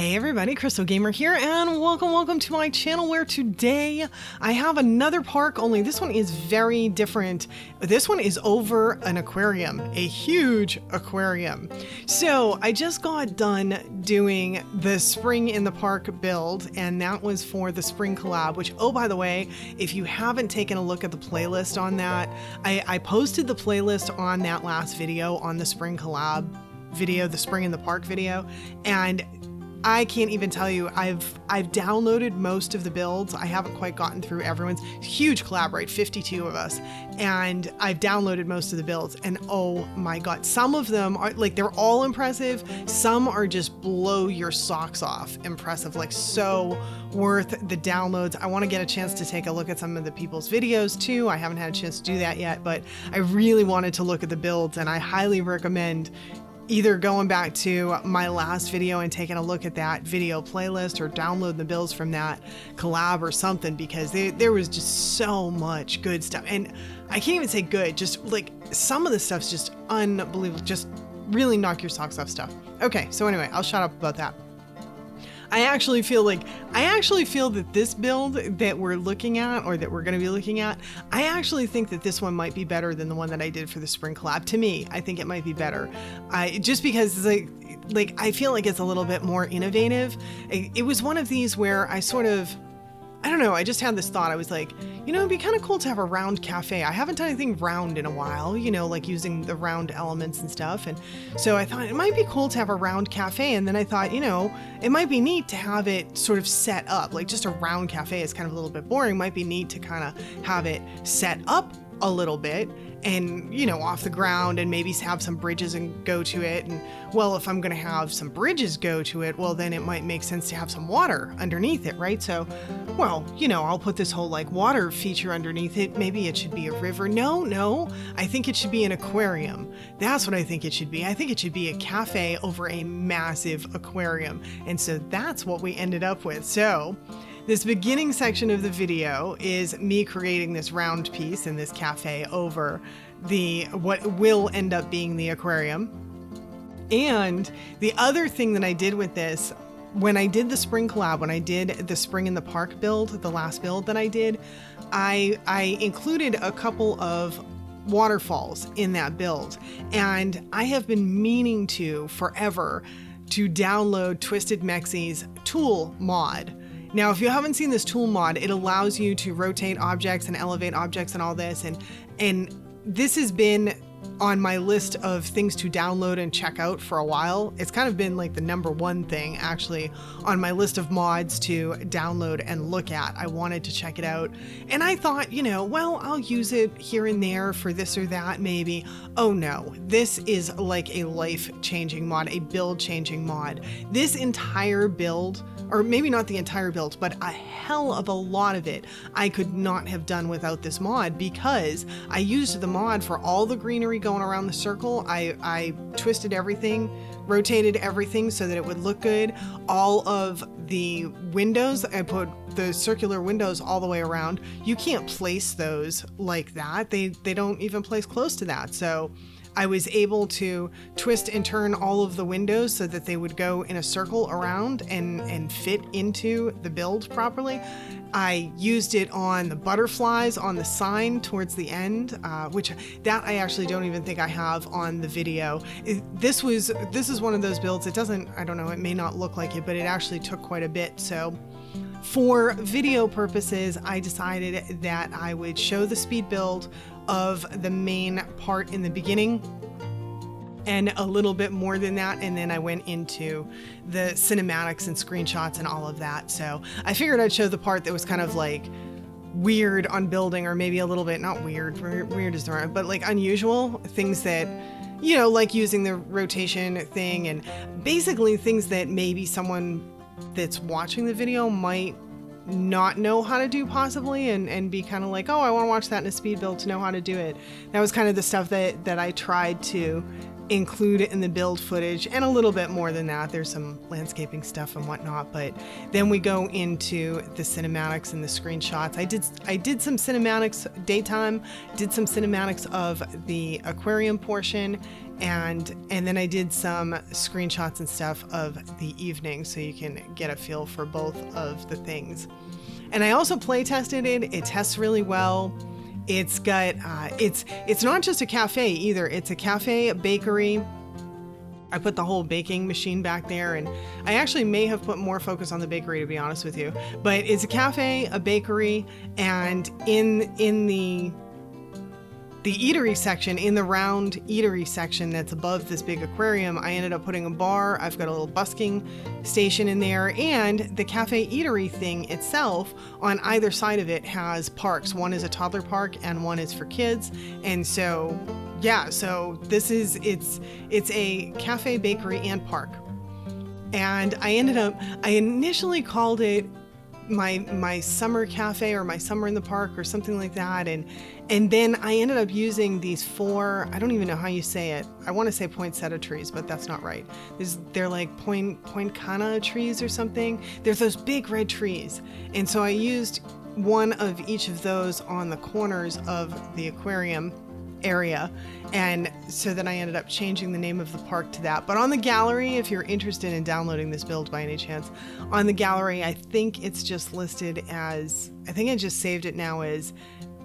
Hey everybody, Crystal Gamer here, and welcome to my channel, where today I have another park, only this one is very different. This one is over an aquarium, a huge aquarium. So I just got done doing the Spring in the Park build, and that was for the Spring collab, which, oh, by the way, if you haven't taken a look at the playlist on that, I posted the playlist on that last video on the Spring collab video, the Spring in the Park video, and I can't even tell you, I've downloaded most of the builds. I haven't quite gotten through everyone's. Huge collab, right? 52 of us. And I've downloaded most of the builds, and oh my God, some of them are like, they're all impressive. Some are just blow your socks off impressive, like so worth the downloads. I want to get a chance to take a look at some of the people's videos too. I haven't had a chance to do that yet, but I really wanted to look at the builds, and I highly recommend either going back to my last video and taking a look at that video playlist, or downloading the builds from that collab or something, because there was just so much good stuff. And I can't even say good, just like some of the stuff's just unbelievable, just really knock your socks off stuff. Okay, so anyway, I'll shut up about that. I actually feel that this build that we're looking at, or that we're going to be looking at, I actually think that this one might be better than the one that I did for the Spring collab. To me, I think it might be better. Just because like I feel like it's a little bit more innovative. It was one of these where I sort of, I don't know, I just had this thought. I was like, you know, it'd be kind of cool to have a round cafe. I haven't done anything round in a while, you know, like using the round elements and stuff. And so I thought it might be cool to have a round cafe. And then I thought, you know, it might be neat to have it sort of set up. Like just a round cafe is kind of a little bit boring. Might be neat to kind of have it set up a little bit, and, you know, off the ground, and maybe have some bridges and go to it. And well, if I'm going to have some bridges go to it, well, then it might make sense to have some water underneath it, right? So, well, you know, I'll put this whole like water feature underneath it. Maybe it should be a river. No, I think it should be an aquarium. That's what I think it should be. I think it should be a cafe over a massive aquarium. And so that's what we ended up with. So this beginning section of the video is me creating this round piece in this cafe over what will end up being the aquarium. And the other thing that I did with this, when I did the Spring collab, when I did the Spring in the Park build, the last build that I did, I included a couple of waterfalls in that build. And I have been meaning to forever to download Twisted Mexie's tool mod. Now, if you haven't seen this tool mod, it allows you to rotate objects and elevate objects and all this. And this has been on my list of things to download and check out for a while. It's kind of been like the #1 thing actually on my list of mods to download and look at. I wanted to check it out. And I thought, you know, well, I'll use it here and there for this or that maybe. Oh no, this is like a life-changing mod, a build-changing mod. This entire build, or maybe not the entire build, but a hell of a lot of it, I could not have done without this mod, because I used the mod for all the greenery going around the circle. I twisted everything, rotated everything so that it would look good. All of the windows, I put the circular windows all the way around. You can't place those like that. They don't even place close to that. So I was able to twist and turn all of the windows so that they would go in a circle around and fit into the build properly. I used it on the butterflies on the sign towards the end, which that I actually don't even think I have on the video. This is one of those builds. It doesn't, I don't know, it may not look like it, but it actually took quite a bit. So for video purposes, I decided that I would show the speed build of the main part in the beginning, and a little bit more than that, and then I went into the cinematics and screenshots and all of that. So I figured I'd show the part that was kind of like weird on building, or maybe a little bit, not weird, weird is the wrong, but like unusual things that, you know, like using the rotation thing, and basically things that maybe someone that's watching the video might not know how to do possibly, and be kind of like, oh, I want to watch that in a speed build to know how to do it. That was kind of the stuff that I tried to include in the build footage, and a little bit more than that. There's some landscaping stuff and whatnot, but then we go into the cinematics and the screenshots. I did some cinematics daytime, did some cinematics of the aquarium portion, and then I did some screenshots and stuff of the evening, so you can get a feel for both of the things. And I also play tested it. It tests really well. It's got, it's not just a cafe either. It's a cafe, a bakery. I put the whole baking machine back there, and I actually may have put more focus on the bakery, to be honest with you. But it's a cafe, a bakery, and in the eatery section, in the round eatery section that's above this big aquarium, I ended up putting a bar. I've got a little busking station in there, and the cafe eatery thing itself on either side of it has parks. One is a toddler park and one is for kids. And so, yeah, so this is, it's a cafe, bakery, and park. And I initially called it my summer cafe, or my summer in the park, or something like that, and then I ended up using these 4, I don't even know how you say it, I want to say poinsettia trees, but that's not right. They're like poincana trees or something. They're those big red trees, and so I used one of each of those on the corners of the aquarium area, and so then I ended up changing the name of the park to that. But on the gallery, if you're interested in downloading this build by any chance, on the gallery I think it's just listed as, I think I just saved it now as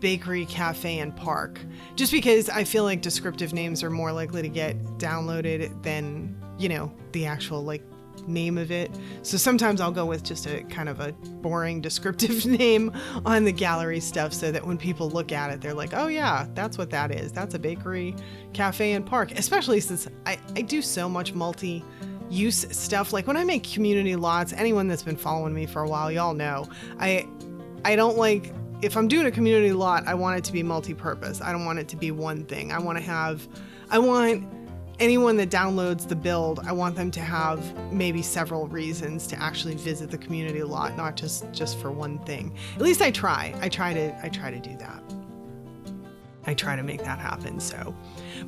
bakery, cafe, and park, just because I feel like descriptive names are more likely to get downloaded than, you know, the actual like name of it. So sometimes I'll go with just a kind of a boring descriptive name on the gallery stuff, so that when people look at it, they're like, oh yeah, that's what that is. That's a bakery, cafe, and park. Especially since I do so much multi-use stuff. Like when I make community lots, anyone that's been following me for a while, y'all know, I don't like, if I'm doing a community lot, I want it to be multi-purpose. I don't want it to be one thing. I want anyone that downloads the build, I want them to have maybe several reasons to actually visit the community lot, not just for one thing. At least I try. I try to do that. I try to make that happen. So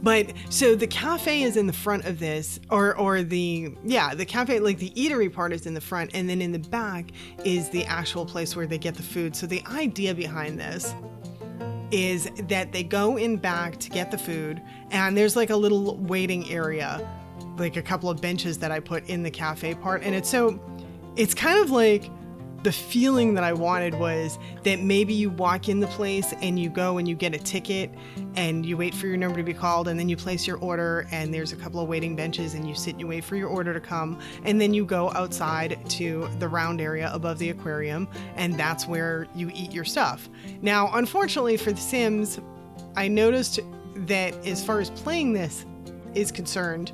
the cafe is in the front of this, or the cafe, like the eatery part is in the front, and then in the back is the actual place where they get the food. So the idea behind this is that they go in back to get the food, and there's like a little waiting area, like a couple of benches that I put in the cafe part. And it's kind of like, the feeling that I wanted was that maybe you walk in the place and you go and you get a ticket and you wait for your number to be called, and then you place your order, and there's a couple of waiting benches and you sit and you wait for your order to come, and then you go outside to the round area above the aquarium, and that's where you eat your stuff. Now, unfortunately for The Sims, I noticed that as far as playing this is concerned,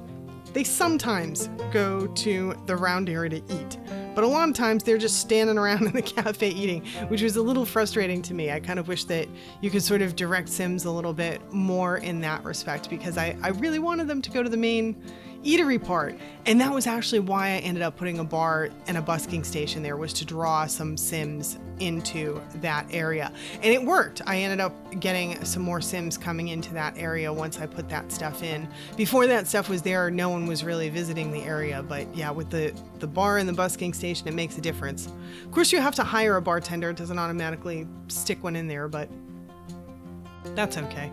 they sometimes go to the round area to eat. But a lot of times they're just standing around in the cafe eating, which was a little frustrating to me. I kind of wish that you could sort of direct Sims a little bit more in that respect, because I really wanted them to go to the main eatery part. And that was actually why I ended up putting a bar and a busking station there, was to draw some Sims into that area. And it worked. I ended up getting some more Sims coming into that area once I put that stuff in. Before that stuff was there, no one was really visiting the area. But yeah, with the bar and the busking station, it makes a difference. Of course, you have to hire a bartender. It doesn't automatically stick one in there, but that's okay.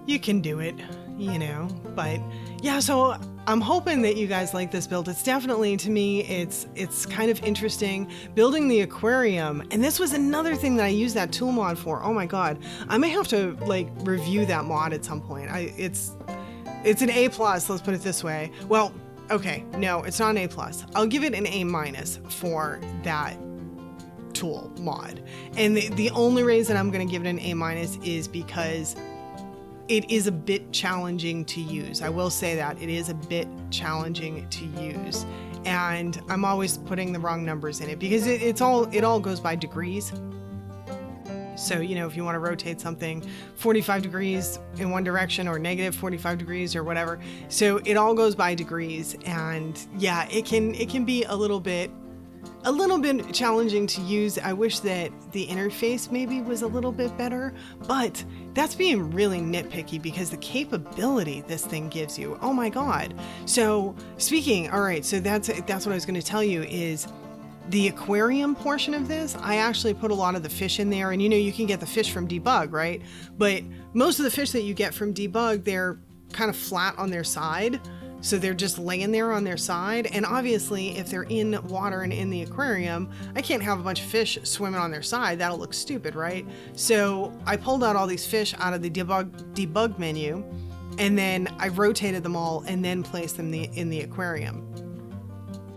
You can do it, you know. But yeah, so I'm hoping that you guys like this build. It's definitely, to me, it's kind of interesting building the aquarium. And this was another thing that I used that tool mod for. Oh my god, I may have to like review that mod at some point. It's an A+, let's put it this way. Well, okay, no, it's not an A+. I'll give it an A- for that tool mod. And the only reason I'm going to give it an A- is because it is a bit challenging to use. I will say that it is a bit challenging to use, and I'm always putting the wrong numbers in it, because it all goes by degrees. So, you know, if you want to rotate something 45 degrees in one direction, or negative 45 degrees or whatever, so it all goes by degrees. And yeah, it can be a little bit a little bit challenging to use. I wish that the interface maybe was a little bit better, but that's being really nitpicky because the capability this thing gives you, oh my God. So speaking, all right, so that's what I was going to tell you is the aquarium portion of this, I actually put a lot of the fish in there, and you know, you can get the fish from Debug, right? But most of the fish that you get from Debug, they're kind of flat on their side. So they're just laying there on their side. And obviously if they're in water and in the aquarium, I can't have a bunch of fish swimming on their side. That'll look stupid, right? So I pulled out all these fish out of the debug menu, and then I rotated them all and then placed them in the aquarium.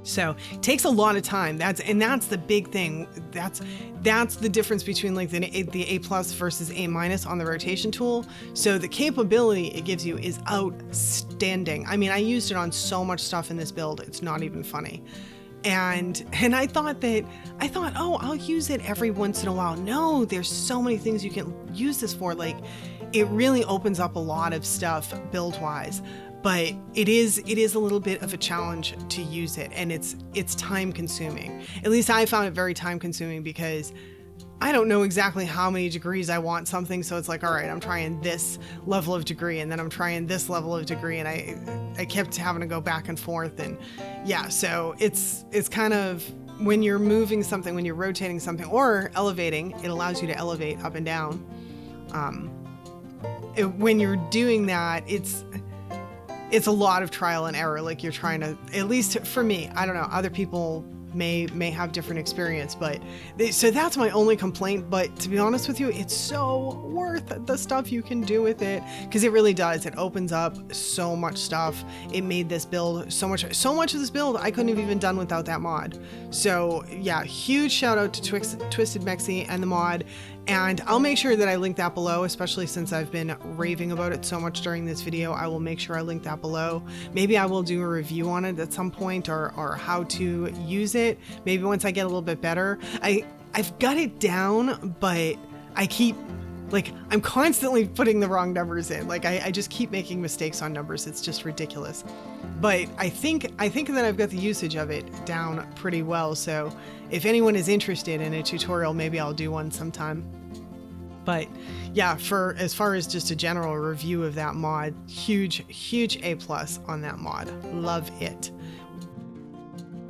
So it takes a lot of time. That's the big thing. That's the difference between like the A+ versus A- on the rotation tool. So the capability it gives you is outstanding. I mean, I used it on so much stuff in this build. It's not even funny. And I thought, oh, I'll use it every once in a while. No, there's so many things you can use this for. Like, it really opens up a lot of stuff build-wise. But it is a little bit of a challenge to use it, and it's time consuming. At least I found it very time consuming because I don't know exactly how many degrees I want something. So it's like, all right, I'm trying this level of degree, and then I'm trying this level of degree, and I kept having to go back and forth. And yeah, so it's kind of, when you're moving something, when you're rotating something or elevating, it allows you to elevate up and down. When you're doing that, it's a lot of trial and error. Like, you're trying to, at least for me, I don't know, other people may have different experience, but so that's my only complaint. But to be honest with you, it's so worth the stuff you can do with it, because it really does. It opens up so much stuff. It made this build so much of this build I couldn't have even done without that mod. So yeah, huge shout out to Twisted Mexi and the mod. And I'll make sure that I link that below, especially since I've been raving about it so much during this video. I will make sure I link that below. Maybe I will do a review on it at some point, or how to use it. Maybe once I get a little bit better. I've got it down, but I keep, like, I'm constantly putting the wrong numbers in. Like, I just keep making mistakes on numbers. It's just ridiculous. But I think that I've got the usage of it down pretty well. So if anyone is interested in a tutorial, maybe I'll do one sometime. But yeah, as far as just a general review of that mod, huge A+ on that mod. Love it.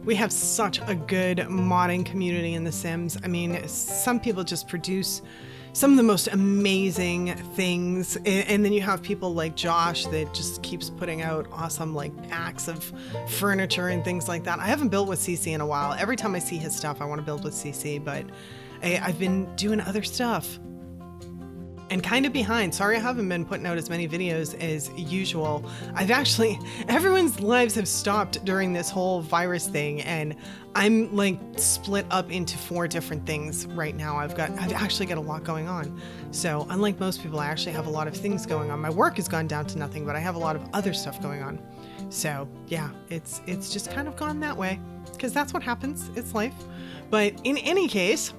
We have such a good modding community in The Sims. I mean, some people just produce some of the most amazing things, and then you have people like Josh that just keeps putting out awesome like packs of furniture and things like that. I haven't built with CC in a while. Every time I see his stuff, I want to build with CC, but I've been doing other stuff. And kind of behind. Sorry I haven't been putting out as many videos as usual. Everyone's lives have stopped during this whole virus thing, and I'm like split up into 4 different things right now. I've actually got a lot going on. So unlike most people, I actually have a lot of things going on. My work has gone down to nothing, but I have a lot of other stuff going on. So yeah, it's just kind of gone that way, because that's what happens. It's life. But in any case,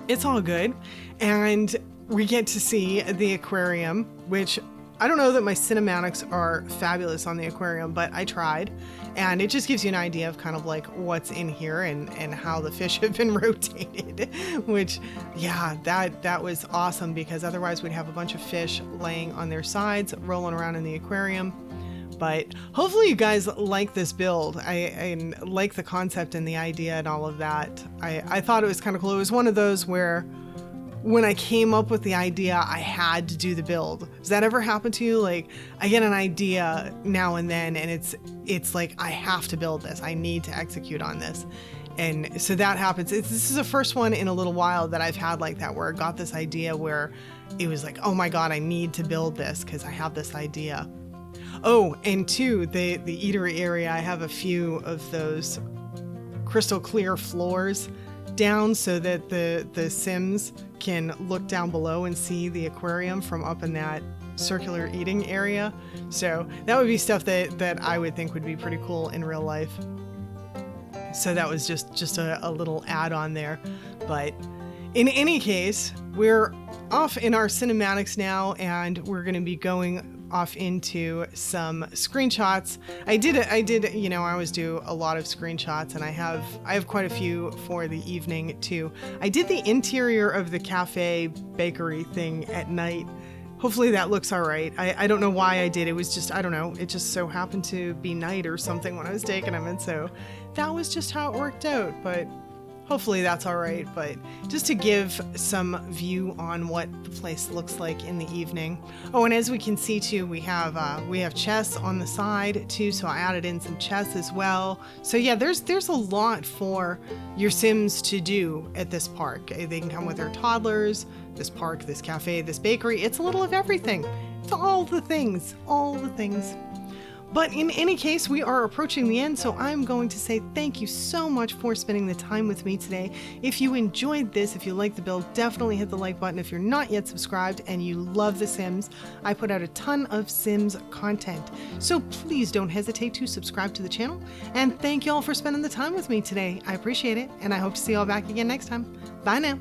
it's all good. And we get to see the aquarium, which I don't know that my cinematics are fabulous on the aquarium, but I tried. And it just gives you an idea of kind of like what's in here and how the fish have been rotated, which, yeah, that was awesome, because otherwise we'd have a bunch of fish laying on their sides, rolling around in the aquarium. But hopefully you guys like this build. I like the concept and the idea and all of that. I thought it was kind of cool. It was one of those where when I came up with the idea, I had to do the build. Does that ever happen to you? Like, I get an idea now and then, and it's like, I have to build this. I need to execute on this. And so that happens. This is the first one in a little while that I've had like that, where I got this idea where it was like, oh my God, I need to build this because I have this idea. Oh, and 2, the eatery area, I have a few of those crystal clear floors down so that the Sims can look down below and see the aquarium from up in that circular eating area. So that would be stuff that I would think would be pretty cool in real life. So that was just a little add-on there. But In any case, we're off in our cinematics now, and we're going to be going off into some screenshots. I did, you know, I always do a lot of screenshots, and I have quite a few for the evening too. I did the interior of the cafe bakery thing at night. Hopefully that looks all right. I don't know why I did. It was just, I don't know. It just so happened to be night or something when I was taking them, and so that was just how it worked out. But hopefully that's all right. But just to give some view on what the place looks like in the evening. Oh, and as we can see too, we have chess on the side too. So I added in some chess as well. So yeah, there's a lot for your Sims to do at this park. They can come with their toddlers. This park, this cafe, this bakery. It's a little of everything. It's all the things, all the things. But in any case, we are approaching the end, so I'm going to say thank you so much for spending the time with me today. If you enjoyed this, if you liked the build, definitely hit the like button. If you're not yet subscribed and you love The Sims, I put out a ton of Sims content. So please don't hesitate to subscribe to the channel. And thank you all for spending the time with me today. I appreciate it, and I hope to see you all back again next time. Bye now.